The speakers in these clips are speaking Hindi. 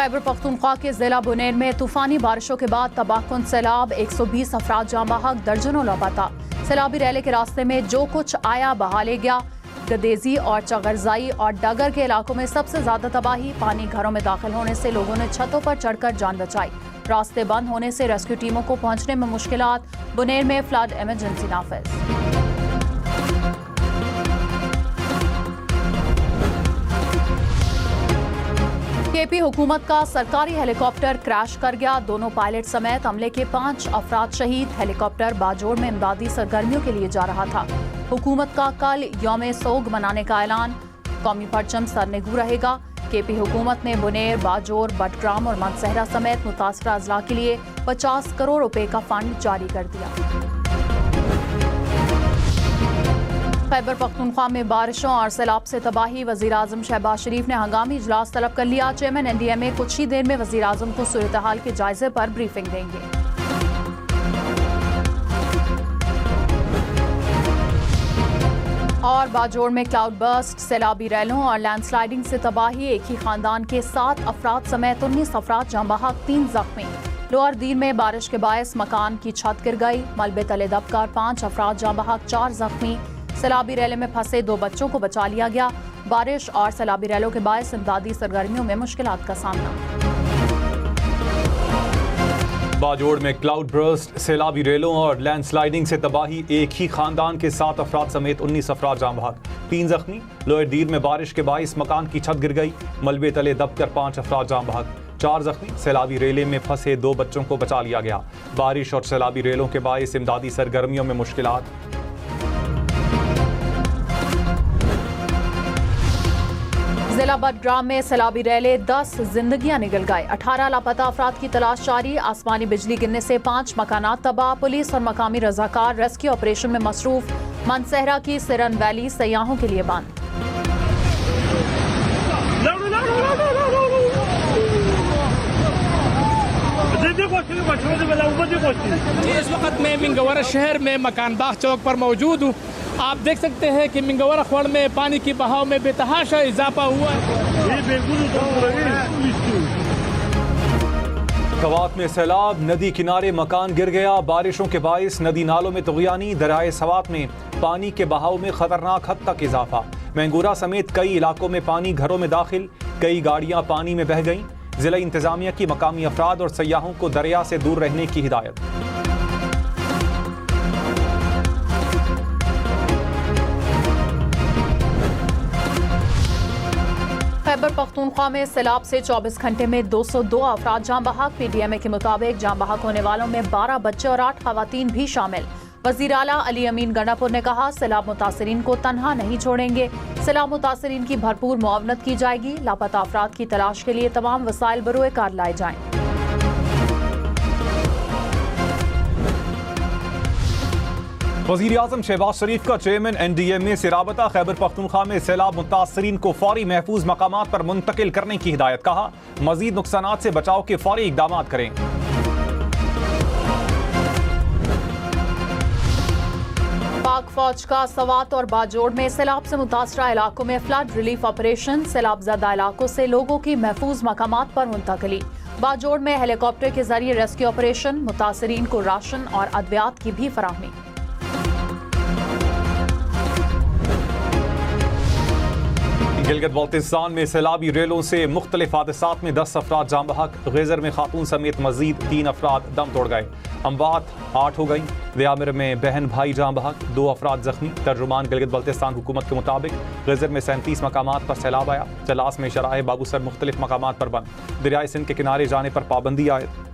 खैबर पख्तूनख्वा के जिला बुनेर में तूफानी बारिशों के बाद तबाहकुन सैलाब, 120 अफराद जाँ बहक, दर्जनों लापता। सैलाबी रैले के रास्ते में जो कुछ आया बहा ले गया। गदेजी और चगरजाई और डगर के इलाकों में सबसे ज्यादा तबाही। पानी घरों में दाखिल होने से लोगों ने छतों पर चढ़कर जान बचाई। रास्ते बंद होने से रेस्क्यू टीमों को पहुंचने में मुश्किलात। बुनेर में फ्लड इमरजेंसी नाफिज। केपी हुकूमत का सरकारी हेलीकॉप्टर क्रैश कर गया। दोनों पायलट समेत अमले के 5 अफराद शहीद। हेलीकॉप्टर बाजोड़ में इमदादी सरगर्मियों के लिए जा रहा था। हुकूमत का कल यौम सोग मनाने का ऐलान। कौमी परचम सरनेगू रहेगा। केपी हुकूमत ने बुनेर, बाजोर, बटग्राम और मनसहरा समेत मुतासरा अजला के लिए 50 करोड़ रुपए का फंड जारी कर दिया। खैबर पख्तूनख्वा में बारिशों और सैलाब से तबाही। वज़ीर आज़म शहबाज शरीफ ने हंगामी इजलास तलब कर लिया। चेयरमैन NDMA कुछ ही देर में वज़ीर आज़म को सूरत हाल के जायजे पर ब्रीफिंग देंगे। और बाजोड़ में क्लाउड बर्स्ट, सैलाबी रैलों और लैंडस्लाइडिंग से तबाही। एक ही खानदान के 7 अफराद समेत 19 अफराद जाँ बहक, 3 जख्मी। लोअर दीन में बारिश के बायस मकान की छत गिर गई। मलबे तले दबकर 5 अफराद जाँ बहक, 4 जख्मी। सैलाबी रैले में फंसे 2 बच्चों को बचा लिया गया। बारिश और सैलाबी रैलों के बायस इमदादी सरगर्मियों में मुश्किलात का सामना। बाजोड़ में क्लाउड बर्स्ट, सैलाबी रेलों और लैंडस्लाइडिंग से तबाही। एक ही खानदान के 7 अफराद समेत 19 अफराद जाँ बहक, 3 जख्मी। लोअर दीन में बारिश के बायस मकान की छत गिर गई। मलबे तले दबकर 5 अफराद जाँ बहक, 4 जख्मी। सैलाबी रेले में फंसे 2 बच्चों को बचा लिया गया। बारिश और सैलाबी रेलों के बायस इमदादी सरगर्मियों में मुश्किलात। जिला बटग्राम में सैलाबी रैले, 10 जिंदगियां निगल गए। 18 लापता अफराद की तलाश जारी। आसमानी बिजली गिरने से 5 मकानात तबाह। पुलिस और मकामी रजाकार रेस्क्यू ऑपरेशन में मसरूफ। मनसहरा की सिरन वैली सयाहों के लिए बंद। इस वक्त मैं मिंगवरा शहर में मकान बाग चौक पर मौजूद हूँ। आप देख सकते हैं कि मिंगवरा खवड़ में पानी की बहाव में बेतहाशा इजाफा हुआ है। कवात में सैलाब, नदी किनारे मकान गिर गया। बारिशों के बायस नदी नालों में तुग़यानी। दरियाए सवात में पानी के बहाव में खतरनाक हद तक इजाफा। मैंगूरा समेत कई इलाकों में पानी घरों में दाखिल। कई गाड़ियां पानी में बह गईं। जिला इंतजामिया की मकामी अफराद और सयाहों को दरिया से दूर रहने की हिदायत। खैबर पख्तूनख्वा में सैलाब से 24 घंटे में 202 अफराद जाँ बहक। PDMA के मुताबिक जाँ बहक होने वालों में 12 बच्चे और 8 खवातीन भी शामिल। वज़ीर आला अली अमीन गंडापुर ने कहा, सैलाब मुतासरीन को तन्हा नहीं छोड़ेंगे। सैलाब मुतासरीन की भरपूर मुआवनत की जाएगी। लापता अफराद की तलाश के लिए तमाम वसाइल बरोए कार लाए जाएं। वज़ीर आज़म शहबाज शरीफ का चेयरमैन NDMA से राबता। खैबर पख्तूनख्वा में सैलाब मुतासरीन को फौरी महफूज मकामात पर मुंतकिल करने की हिदायत। कहा, मजीद नुकसानात से बचाव के फौरी इकदाम करें। पाक फौज का सवात और बाजोड़ में सैलाब से मुतासरा इलाकों में फ्लड रिलीफ ऑपरेशन। सैलाब ज़दा इलाकों से लोगों की महफूज मकामात पर मुंतकिली। बाजोड़ में हेलीकॉप्टर के जरिए रेस्क्यू ऑपरेशन। मुतासरीन को राशन और अद्वियात की भी फराहमी। गिलगित बाल्टिस्तान में सैलाबी रेलों से मुख्तलिफ हादसात में 10 अफराद जाँ बहक। गैज़र में खातून समेत मजीद 3 अफराद दम तोड़ गए। अमवात 8 हो गई। व्यामिर में बहन भाई जाँ बहक, 2 अफराद जख्मी। तर्जुमान गिलगित बाल्टिस्तान हुकूमत के मुताबिक गैज़र में 37 मकामात पर सैलाब आया। जलास में शराह बाबूसर मुख्तलिफ मकामात पर बंद। दरियाए सिंध के किनारे जाने पर पाबंदी आयद।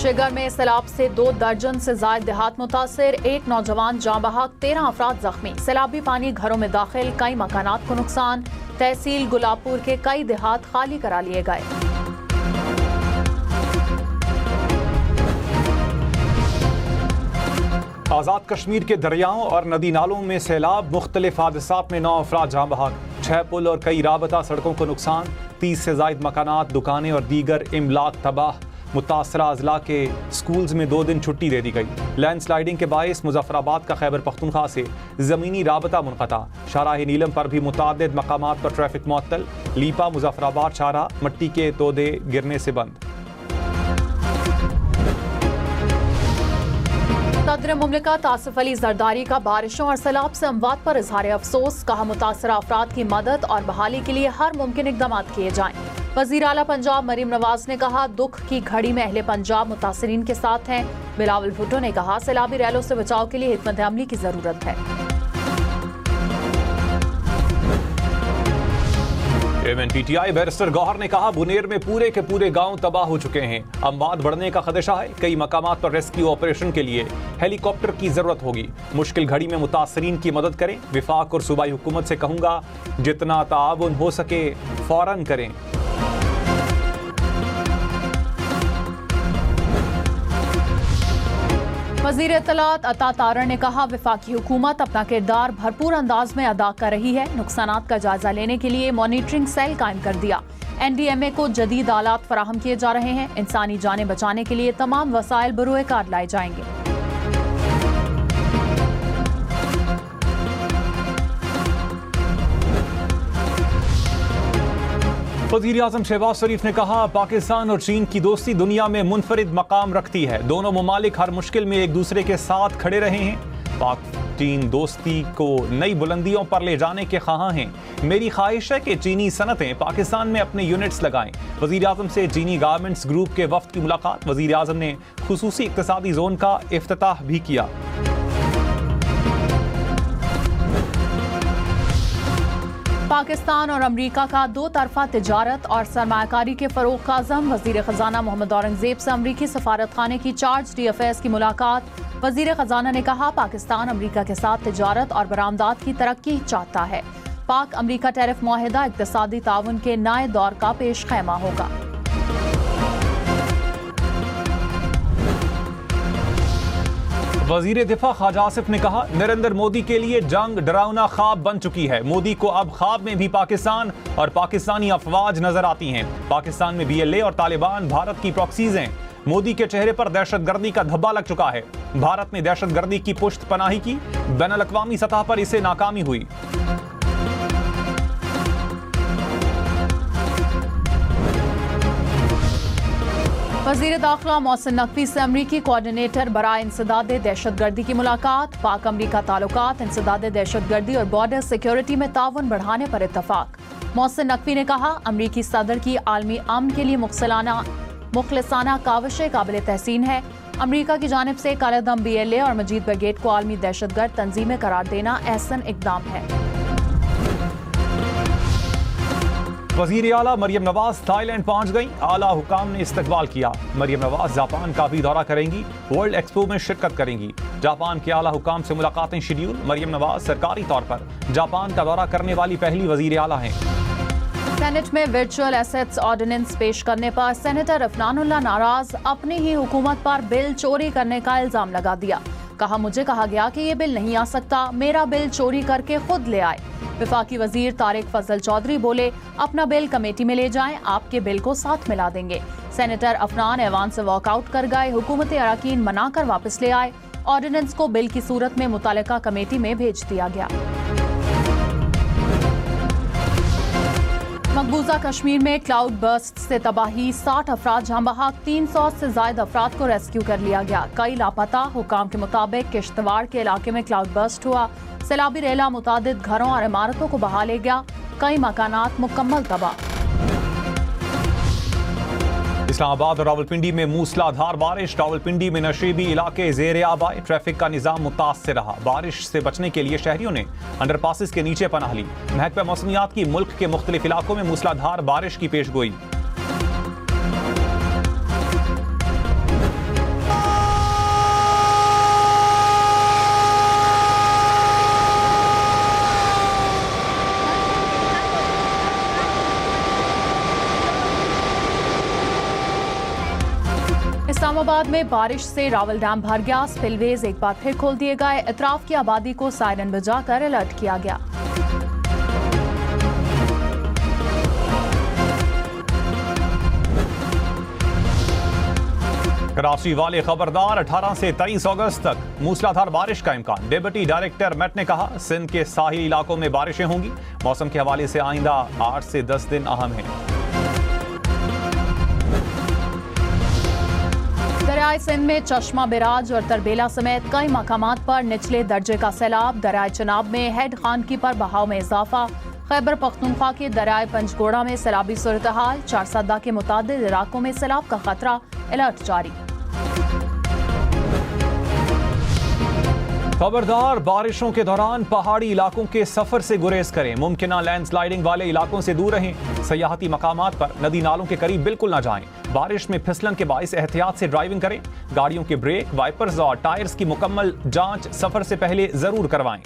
शिगर में सैलाब से 2 दर्जन से जायद देहात मुतासिर। 1 नौजवान जाँ बहक, 13 अफराद जख्मी। सैलाबी पानी घरों में दाखिल, कई मकानात को नुकसान। तहसील गुलाबपुर के कई देहात खाली करा लिए गए। आज़ाद कश्मीर के दरियाओं और नदी नालों में सैलाब। मुख्तलिफ हादसात में 9 अफराद जाँ बहक। 6 पुल और कई राबता सड़कों को नुकसान। 30 से जायद मकानात, दुकानें और दीगर इमलाक तबाह। मुतासरा अजला के स्कूल्स में 2 दिन छुट्टी दे दी गई। लैंडस्लाइडिंग के बायस मुजफ्फराबाद का खैबर पख्तूनख्वा से ज़मीनी राबता मुनक़ता। शाहराह नीलम पर भी मुताद्दिद मकामात पर ट्रैफिक मुअत्तल। लीपा मुजफ्फराबाद शाहराह मट्टी के तोदे गिरने से बंद। सदर मुमलिकत आसिफ अली जरदारी का बारिशों और सैलाब से अमवात पर इजहार अफसोस। कहा मुतासरा अफराद की मदद और बहाली के लिए हर मुमकिन इक़दाम किए जाएं। वज़ीर आला पंजाब मरीम नवाज ने कहा दुख की घड़ी में अहले पंजाब मुतासरीन के साथ हैं। बिलावल भुट्टो ने कहा सैलाबी रैलों से बचाव के लिए हिकमत अमली की जरूरत है। MNPTI बैरिस्टर गौहर ने कहा बुनेर में पूरे के पूरे गांव तबाह हो चुके हैं। अमवात बढ़ने का खदशा है। कई मकामात पर रेस्क्यू ऑपरेशन के लिए हेलीकॉप्टर की जरूरत होगी। मुश्किल घड़ी में मुतासरीन की मदद करें। विफाक और सूबाई हुकूमत से कहूंगा जितना ताउन हो सके फौरन करें। वज़ीर इत्तलात अता तारड़ ने कहा वफाकी हुकूमत अपना किरदार भरपूर अंदाज में अदा कर रही है। नुकसानात का जायजा लेने के लिए मॉनिटरिंग सेल कायम कर दिया। NDMA को जदीद आलात फराहम किए जा रहे हैं। इंसानी जानें बचाने के लिए तमाम वसाइल बरूए कार लाए जाएंगे। वज़ीर आज़म शहबाज शरीफ ने कहा पाकिस्तान और चीन की दोस्ती दुनिया में मुनफरिद मकाम रखती है। दोनों ममालिक हर मुश्किल में एक दूसरे के साथ खड़े रहे हैं। पाक चीन दोस्ती को नई बुलंदियों पर ले जाने के ख्वाहां हैं। मेरी ख्वाहिश है कि चीनी सनतें पाकिस्तान में अपने यूनिट्स लगाएं। वज़ीर आज़म से चीनी गारमेंट्स ग्रुप के वफ्द की मुलाकात। वज़ीर आज़म ने खुसूसी इक्तिसादी जोन का इफ्तिताह भी किया। पाकिस्तान और अमरीका का 2 तरफा तिजारत और सरमायाकारी के फरोग का अज़म। वज़ीर ख़जाना मोहम्मद औरंगज़ेब से अमरीकी सफारत खाने की चार्ज DFS की मुलाकात। वज़ीर ख़जाना ने कहा पाकिस्तान अमरीका के साथ तिजारत और बरामदात की तरक्की चाहता है। पाक अमरीका टैरिफ मुआहिदा इक़्तिसादी ताउन के नए दौर का पेश ख़ैमा होगा। वज़ीर दिफा ख्वाजा आसिफ ने कहा नरेंद्र मोदी के लिए जंग डरावना ख्वाब बन चुकी है। मोदी को अब ख्वाब में भी पाकिस्तान और पाकिस्तानी अफवाज नजर आती हैं। पाकिस्तान में BLA और तालिबान भारत की प्रॉक्सीज हैं। मोदी के चेहरे पर दहशतगर्दी का धब्बा लग चुका है। भारत ने दहशतगर्दी की पुष्ट पनाही की। बैनुल अक़वामी सतह पर इसे नाकामी हुई। वज़ीर दाखिला मोहसिन नकवी से अमरीकी कोऑर्डिनेटर बराए इंसदाद दहशतगर्दी की मुलाकात। पाक अमरीका ताल्लुकात इंसदाद दहशतगर्दी और बॉर्डर सिक्योरिटी में ताउन बढ़ाने पर इत्तफाक। मोहसिन नकवी ने कहा अमरीकी सदर की आलमी अमन के लिए मुखलिसाना काविशें काबिल तहसीन है। अमरीका की जानिब से कालेदम BLA और मजीद ब्रिगेड को आलमी दहशतगर्द तंजीमें करार देना एहसन इकदाम है। वज़ीर आला मरियम नवाज थाईलैंड पहुंच गई। आला हुकाम ने इस्तकबाल किया। मरियम नवाज जापान का भी दौरा करेंगी। वर्ल्ड एक्सपो में शिरकत करेंगी। जापान के आला हुकाम से मुलाकातें शेड्यूल। मरियम नवाज सरकारी तौर पर जापान का दौरा करने वाली पहली वज़ीर आला हैं। सेनेट में वर्चुअल एसेट्स ऑर्डिनेंस पेश करने पर सेनेटर अफनानुल्लाह नाराज। अपनी ही हुकूमत पर बिल चोरी करने का इल्जाम लगा दिया। कहा मुझे कहा गया कि ये बिल नहीं आ सकता, मेरा बिल चोरी करके खुद ले आए। विफाकी वजीर तारिक फजल चौधरी बोले अपना बिल कमेटी में ले जाएं, आपके बिल को साथ मिला देंगे। सेनेटर अफनान ऐवान से वॉकआउट कर गए। हुकूमती अराकीन मनाकर वापस ले आए। ऑर्डिनेंस को बिल की सूरत में मुतालिका कमेटी में भेज दिया गया। मकबूजा कश्मीर में क्लाउड बर्स्ट से तबाही। 60 अफराद जहां बहाक। 300 से ज्यादा अफराद को रेस्क्यू कर लिया गया। कई लापता। हुकाम के मुताबिक किश्तवाड़ के इलाके में क्लाउड बर्स्ट हुआ। सैलाबी रेला मुतादिद घरों और इमारतों को बहा ले गया। कई मकानात मुकम्मल तबाह। इस्लामाबाद और रावलपिंडी में मूसलाधार बारिश। रावलपिंडी में नशीबी इलाके ज़ेर आब आए। ट्रैफिक का निज़ाम मुतासर रहा। बारिश से बचने के लिए शहरियों ने अंडरपासेस के नीचे पनाह ली। महकमा मौसमियात की मुल्क के मुख्तलिफ इलाकों में मूसलाधार बारिश की पेशगोई। इस्लामाबाद में बारिश से रावल डैम भर गया। स्पिलवेज एक बार फिर खोल दिए गए। अतराफ की आबादी को सायरन बजाकर अलर्ट किया गया। कराची वाले खबरदार, 18 से 23 अगस्त तक मूसलाधार बारिश का इम्कान। डिप्टी डायरेक्टर मेट ने कहा, सिंध के साहिली इलाकों में बारिशें होंगी। मौसम के हवाले से आइंदा 8 से 10 दिन अहम हैं। दरियाए सिंध में चश्मा बिराज और तरबेला समेत कई मकामात पर निचले दर्जे का सैलाब। दरियाए चनाब में हेड खानकी पर बहाव में इजाफा। खैबर पख्तूनख्वा के दरियाए पंजगोड़ा में सैलाबी सूरत हाल। चारसदा के मुतादिद इलाकों में सैलाब का खतरा, अलर्ट जारी। खबरदार, बारिशों के दौरान पहाड़ी इलाकों के सफर से गुरेज करें। मुमकिन लैंडस्लाइडिंग वाले इलाकों से दूर रहें। सयाहती मकामात पर नदी नालों के करीब बिल्कुल ना जाएं। बारिश में फिसलन के बाइस एहतियात से ड्राइविंग करें। गाड़ियों के ब्रेक, वाइपर्स और टायर्स की मुकम्मल जांच सफर से पहले जरूर करवाएं।